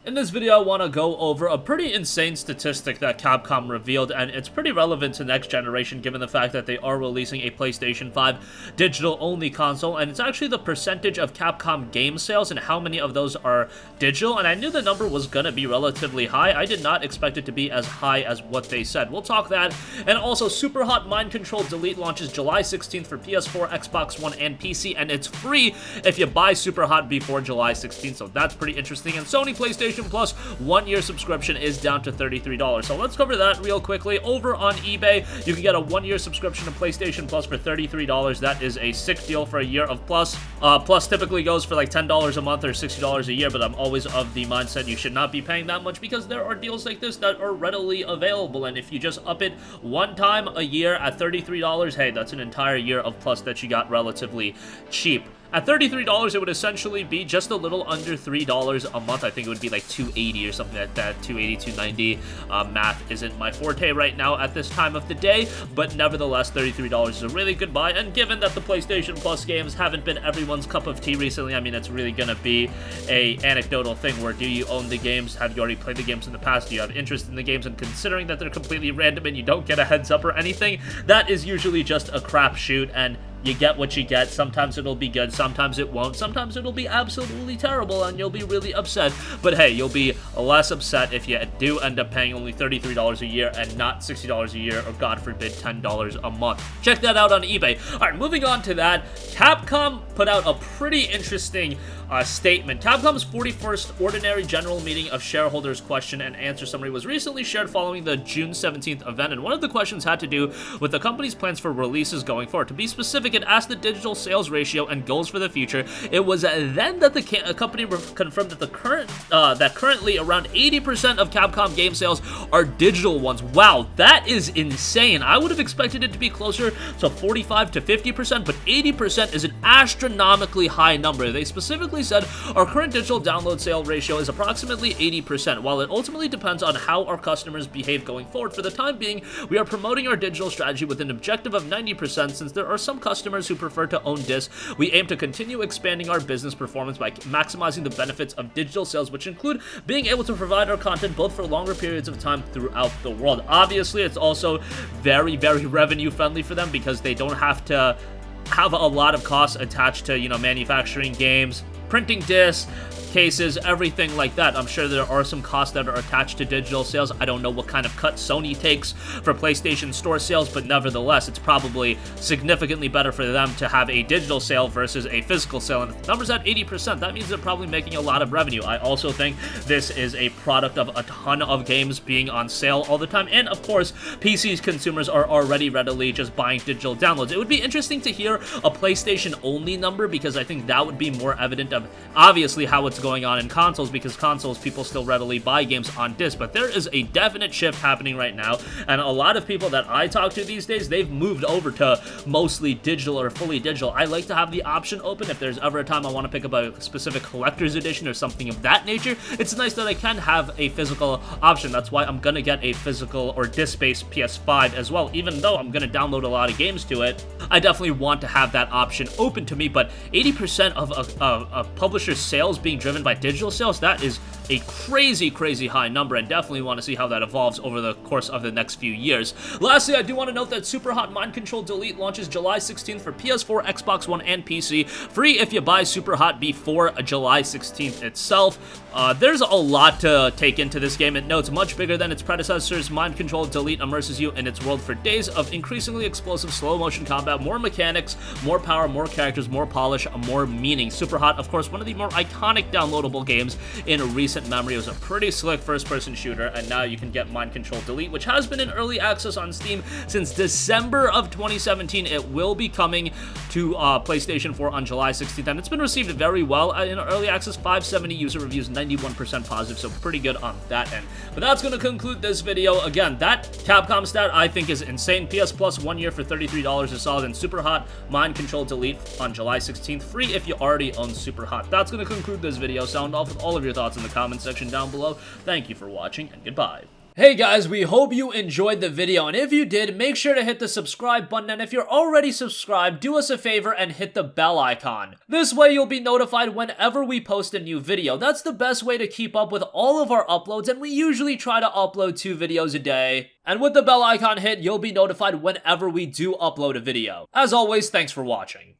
In this video, I want to go over a pretty insane statistic that Capcom revealed, and it's pretty relevant to next generation given the fact that they are releasing a PlayStation 5 digital-only console, and it's actually the percentage of Capcom game sales and how many of those are digital, and I knew the number was going to be relatively high. I did not expect it to be as high as what they said. We'll talk that, and also Super Hot Mind Control Delete launches July 16th for PS4, Xbox One, and PC, and it's free if you buy Super Hot before July 16th, so that's pretty interesting. And Sony PlayStation Plus 1-year subscription is down to $33. So let's cover that real quickly. Over on eBay, you can get a 1-year subscription to PlayStation Plus for $33. That is a sick deal for a year of Plus. Plus typically goes for like $10 a month or $60 a year, but I'm always of the mindset you should not be paying that much because there are deals like this that are readily available, and if you just up it one time a year at $33, hey, that's an entire year of Plus that you got relatively cheap. At $33, it would essentially be just a little under $3 a month. I think it would be like $2.80 or something like that, $2.80, $2.90. Math isn't my forte right now at this time of the day, but nevertheless, $33 is a really good buy, and given that the PlayStation Plus games haven't been everyone's cup of tea recently, I mean, it's really going to be a anecdotal thing where do you own the games? Have you already played the games in the past? Do you have interest in the games? And considering that they're completely random and you don't get a heads up or anything, that is usually just a crapshoot, and you get what you get. Sometimes it'll be good, sometimes it won't, sometimes it'll be absolutely terrible and you'll be really upset, but hey, you'll be less upset if you do end up paying only $33 a year and not $60 a year, or God forbid, $10 a month. Check that out on eBay. Alright, moving on to that, Capcom put out a pretty interesting statement. Capcom's 41st Ordinary General Meeting of Shareholders question and answer summary was recently shared following the June 17th event, and one of the questions had to do with the company's plans for releases going forward. To be specific, it asked the digital sales ratio and goals for the future. It was then that the company confirmed that currently around 80% of Capcom game sales are digital ones. Wow, that is insane. I would have expected it to be closer to 45 to 50%, but 80% is an astronomically high number. They specifically said our current digital download sale ratio is approximately 80%. While it ultimately depends on how our customers behave going forward, for the time being, we are promoting our digital strategy with an objective of 90% since there are some customers who prefer to own discs. We aim to continue expanding our business performance by maximizing the benefits of digital sales, which include being able to provide our content both for longer periods of time throughout the world. Obviously, it's also very, very revenue friendly for them because they don't have to have a lot of costs attached to, you know, manufacturing games, printing discs, cases, everything like that. I'm sure there are some costs that are attached to digital sales. I don't know what kind of cut Sony takes for PlayStation Store sales, but nevertheless, it's probably significantly better for them to have a digital sale versus a physical sale. And if the number's at 80%, that means they're probably making a lot of revenue. I also think this is a product of a ton of games being on sale all the time. And of course, PC consumers are already readily just buying digital downloads. It would be interesting to hear a PlayStation-only number because I think that would be more evident of obviously how it's going on in consoles, because consoles, people still readily buy games on disc, but there is a definite shift happening right now, and a lot of people that I talk to these days, they've moved over to mostly digital or fully digital. I like to have the option open if there's ever a time I want to pick up a specific collector's edition or something of that nature. It's nice that I can have a physical option. That's why I'm gonna get a physical or disc-based PS5 as well. Even though I'm gonna download a lot of games to it, I definitely want to have that option open to me, but 80% of a publisher's sales being driven by digital sales, that is a crazy, crazy high number, and definitely want to see how that evolves over the course of the next few years. Lastly, I do want to note that Super Hot Mind Control Delete launches July 16th for PS4, Xbox One, and PC. Free if you buy Super Hot before July 16th itself. There's a lot to take into this game. It notes much bigger than its predecessors. Mind Control Delete immerses you in its world for days of increasingly explosive slow-motion combat, more mechanics, more power, more characters, more polish, more meaning. Super Hot, of course, one of the more iconic downloadable games in recent memory. It was a pretty slick first-person shooter, and now you can get Mind Control Delete, which has been in early access on Steam since December of 2017. It will be coming to PlayStation 4 on July 16th, and it's been received very well in early access. 570 user reviews, 91% positive, so pretty good on that end. But that's going to conclude this video. Again, that Capcom stat I think is insane. PS Plus 1 year for $33 is solid, and Super Hot Mind Control Delete on July 16th, free if you already own Super Hot. That's going to conclude this video. Sound off with all of your thoughts in the comments section down below. Thank you for watching, and goodbye. Hey guys, we hope you enjoyed the video, and if you did, make sure to hit the subscribe button, and if you're already subscribed, do us a favor and hit the bell icon. This way you'll be notified whenever we post a new video. That's the best way to keep up with all of our uploads, and we usually try to upload 2 videos a day. And with the bell icon hit, you'll be notified whenever we do upload a video. As always, thanks for watching.